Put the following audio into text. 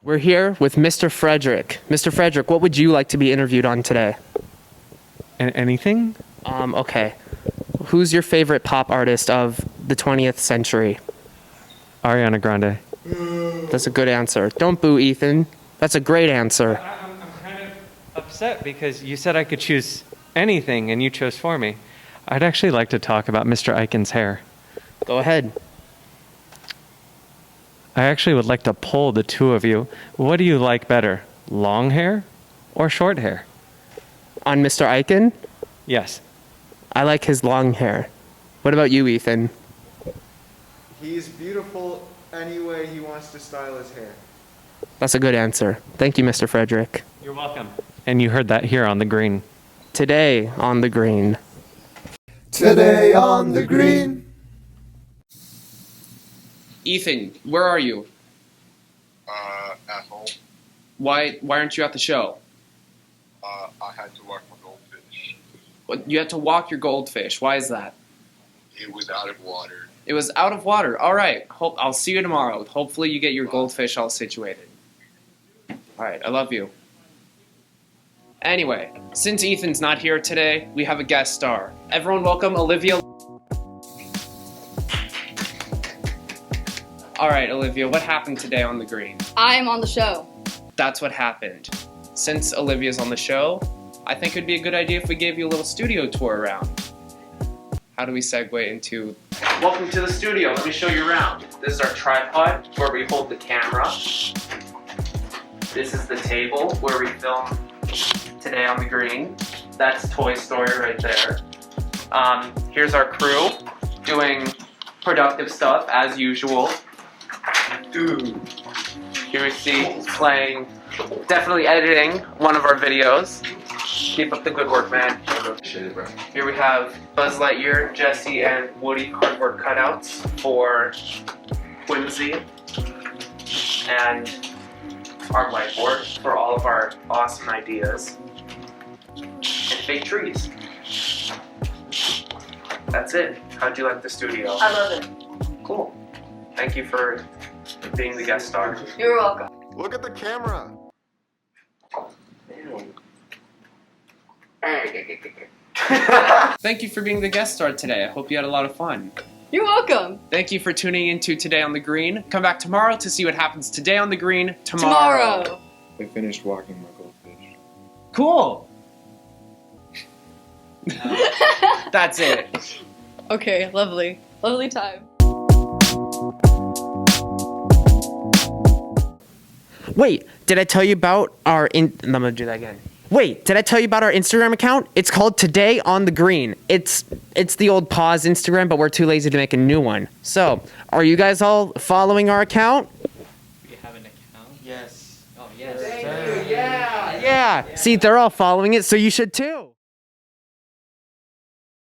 We're here with Mr. Frederick. Mr. Frederick, what would you like to be interviewed on today? Anything? Okay. Who's your favorite pop artist of the 20th century? Ariana Grande. That's a good answer. Don't boo, Ethan. That's a great answer. I'm kind of upset because you said I could choose anything and you chose for me. I'd actually like to talk about Mr. Eichen's hair. Go ahead. I actually would like to poll the two of you. What do you like better, long hair or short hair? On Mr. Eichen, Yes. I like his long hair. What about you, Ethan? He's beautiful any way he wants to style his hair. That's a good answer. Thank you, Mr. Frederick. You're welcome. And you heard that here on the green. Today on the green. Today on the green. Ethan, where are you? At home, Why aren't you at the show? I had to walk my goldfish. What, you had to walk your goldfish. Why is that? It was out of water. It was out of water. All right. I'll see you tomorrow. Hopefully you get your goldfish all situated. All right. I love you. Anyway, since Ethan's not here today, we have a guest star. Everyone welcome Olivia. All right, Olivia, what happened today on the green? I'm on the show. That's what happened. Since Olivia's on the show, I think it'd be a good idea if we gave you a little studio tour around. How do we segue into... Welcome to the studio. Let me show you around. This is our tripod where we hold the camera. This is the table where we film today on the green. That's Toy Story right there. Here's our crew doing productive stuff as usual. Dude. Here we see playing, definitely editing one of our videos. Keep up the good work, man. Here we have Buzz Lightyear, Jesse, and Woody cardboard cutouts for Whimsy. And our whiteboard for all of our awesome ideas. And fake trees. That's it. How'd you like the studio? I love it. Cool. Thank you for being the guest star. You're welcome. Look at the camera. Thank you for being the guest star today. I hope you had a lot of fun. You're welcome. Thank you for tuning into Today on the Green. Come back tomorrow to see what happens today on the green tomorrow. I finished walking my goldfish. Cool. That's it. Okay, lovely. Lovely time. Wait, did I tell you about our I'm gonna do that again. Wait, did I tell you about our Instagram account? It's called Today on the Green. It's the old pause Instagram, but we're too lazy to make a new one. So, are you guys all following our account? We have an account? Yes. Oh, yes. Thank you. Yeah. See, they're all following it, so you should too.